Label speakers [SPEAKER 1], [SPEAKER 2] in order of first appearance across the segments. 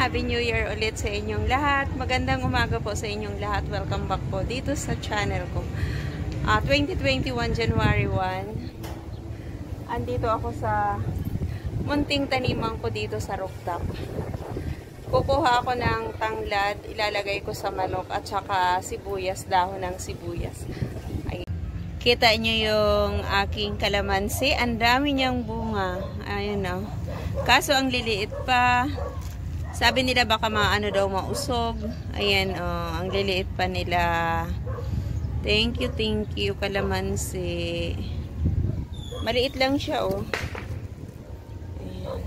[SPEAKER 1] Happy New Year ulit sa inyong lahat. Magandang umaga po sa inyong lahat. Welcome back po dito sa channel ko. 2021 January 1. Andito ako sa munting taniman ko dito sa rooftop. Kukuha ako ng tanglad, ilalagay ko sa manok at saka sibuyas, dahon ng sibuyas. Ay, kita nyo yung aking kalamansi. Ang dami niyang bunga. Ayun o. Kaso ang liliit pa. Sabi nila baka maano daw mausog. Ayan oh, ang liliit pa nila. Thank you kalamansi. Maliit lang siya oh. Ayan.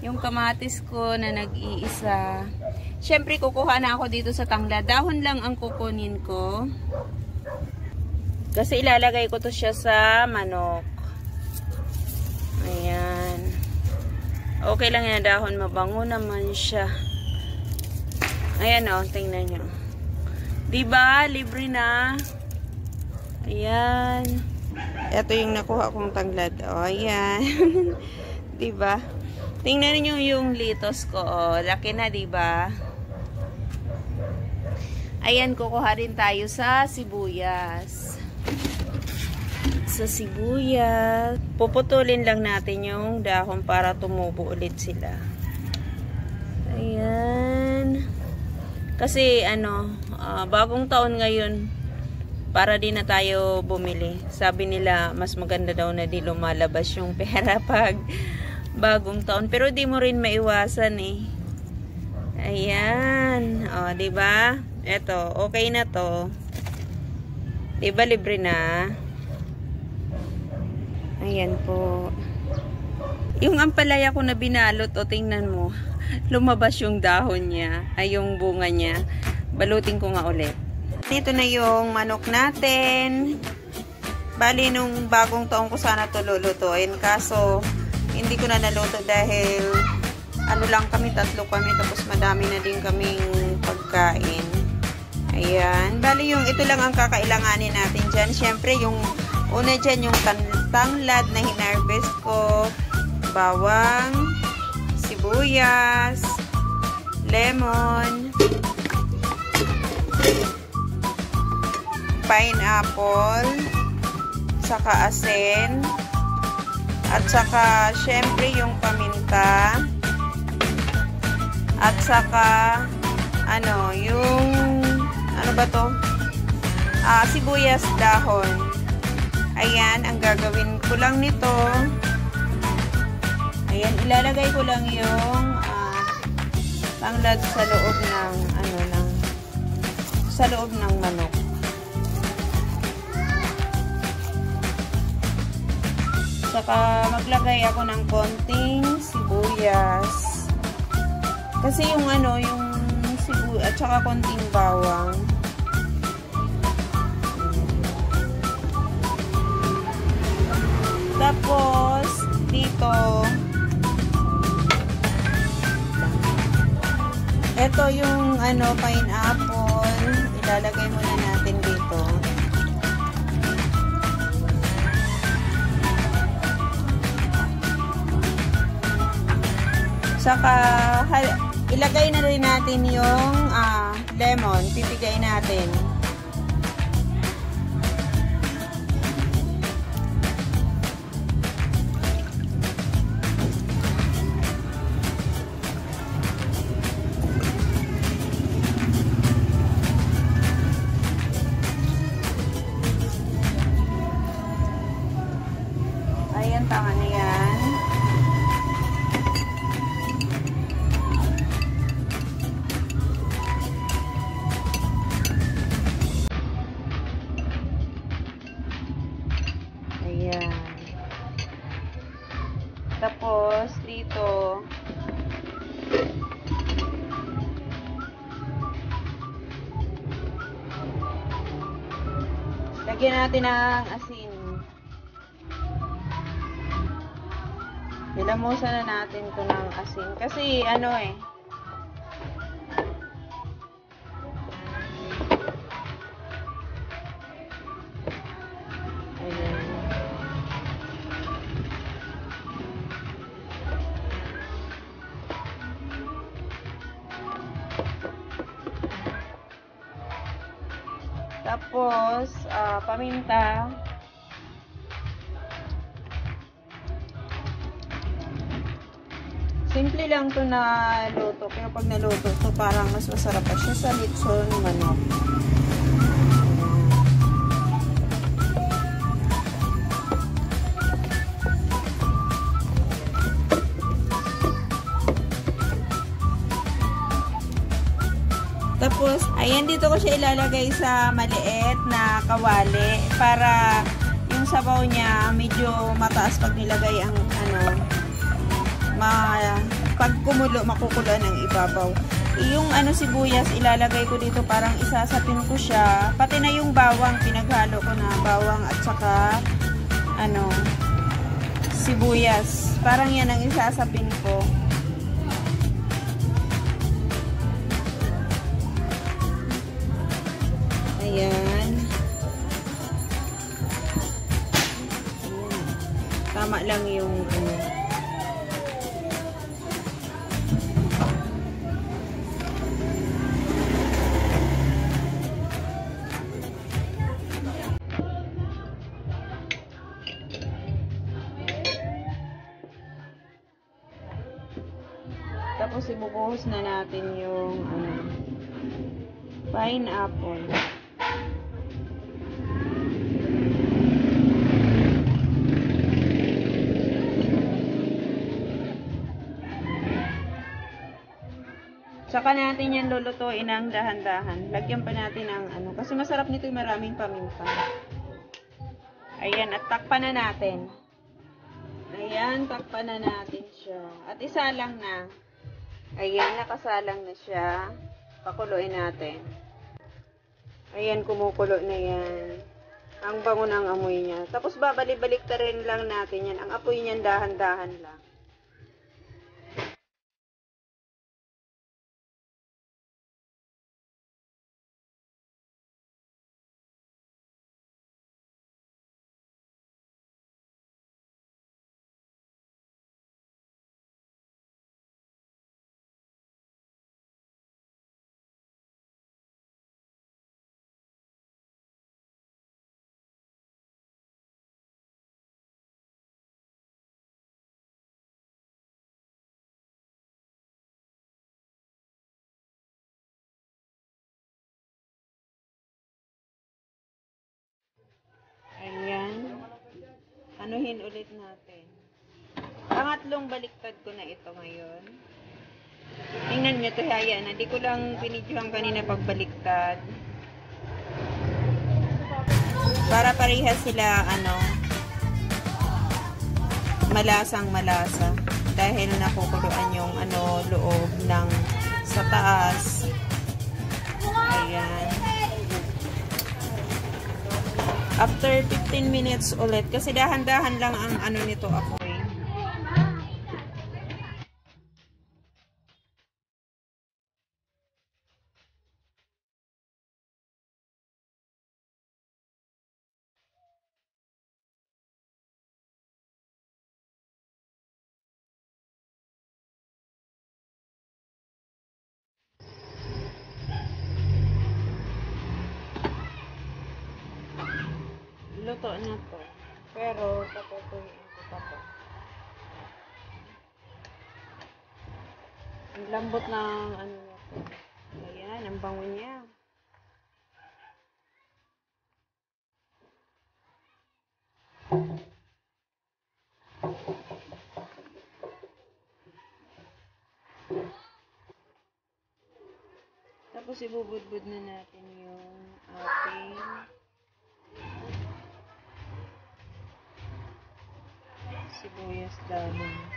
[SPEAKER 1] Yung kamatis ko na nag-iisa. Syempre kukuha na ako dito sa tanglad. Dahon lang ang kukunin ko. Kasi ilalagay ko to siya sa manok. Ayan. Okay lang yan dahon, mabango naman siya. Ayan o, tingnan nyo. Diba? Libre na. Ayan. Ito yung nakuha kong tanglad. O, ayan. Diba? Tingnan nyo yung litos ko. O, laki na, diba? Ayan, kukuha rin tayo sa sibuyas. Sa sibuyas. Puputulin lang natin yung dahon para tumubo ulit sila. Ayan. Kasi bagong taon ngayon, para din na tayo bumili. Sabi nila, mas maganda daw na di lumalabas yung pera pag bagong taon. Pero di mo rin maiwasan eh. Ayan. O, diba? Eto, okay na to. Diba libre na? Ayan po. Yung ampalaya ko na binalot, o tingnan mo, lumabas yung dahon niya, ay yung bunga niya. Balutin ko nga ulit. Dito na yung manok natin. Bali, nung bagong taong ko sana ito lulutuin. Kaso, hindi ko na naluto dahil lang kami, 3 kami, tapos madami na din kaming pagkain. Ayan. Bali, ito lang ang kakailanganin natin dyan. Siyempre, yung una dyan, yung tanglad na hinarvest ko, bawang, sibuyas, lemon, pineapple, saka asin, at saka syempre yung paminta, at saka yung sibuyas dahon. Ayan, ang gagawin ko lang nito. Ayan, ilalagay ko lang yung tanglad sa loob ng sa loob ng manok. Saka maglagay ako ng konting sibuyas. Kasi yung sibuyas at saka konting bawang. Tapos, dito, ito yung pineapple, ilalagay muna natin dito. Saka, ilagay na rin natin yung lemon, pipigay natin. Tama na yan. Ayan. Tapos, dito, lagyan natin ng asin. Nilamusan na natin ito ng asin. Kasi, Ayan. Tapos, paminta. Simple lang to na luto. Pero pag naluto to, parang mas masarap pa siya sa lechon manok. Tapos, ayan, dito ko siya ilalagay sa maliit na kawali para yung sabaw niya medyo mataas pag nilagay ang pag kumulo, makukuloan ang ibabaw. Yung sibuyas, ilalagay ko dito, parang isasapin ko siya. Pati na yung bawang, pinaghalo ko na bawang at saka sibuyas. Parang yan ang isasapin ko. Ayan. Tama lang yung Tapos ibubuhos na natin yung pineapple. Saka natin yan lulutuin ng dahan-dahan. Lagyan pa natin ng kasi masarap nito yung maraming paminta. Ayan, at takpan na natin. Ayan, takpan na natin siya. At isa lang na. Ayan, nakasalang na siya. Pakuluin natin. Ayan, kumukulo na yan. Ang bango ng amoy niya. Tapos babalik-balik ta rin lang natin yan. Ang apoy niyan dahan-dahan lang. Ayan. Anuhin ulit natin. Pangatlong baliktad ko na ito ngayon. Tingnan nyo ito, ayan. Hindi ko lang binidyohan kanina pagbaliktad. Para parehas sila, malasang malasa. Dahil nakukuluan yung, loob ng sa taas. Ayan. After 15 minutes ulit. Kasi dahan-dahan lang ang nito apoy. Luto na to. Pero, patutuyin ko pa to. Ang lambot ng nito. Ayan, ang bango niya. Tapos, ibubudbud na natin yung ating sibuyas dahon.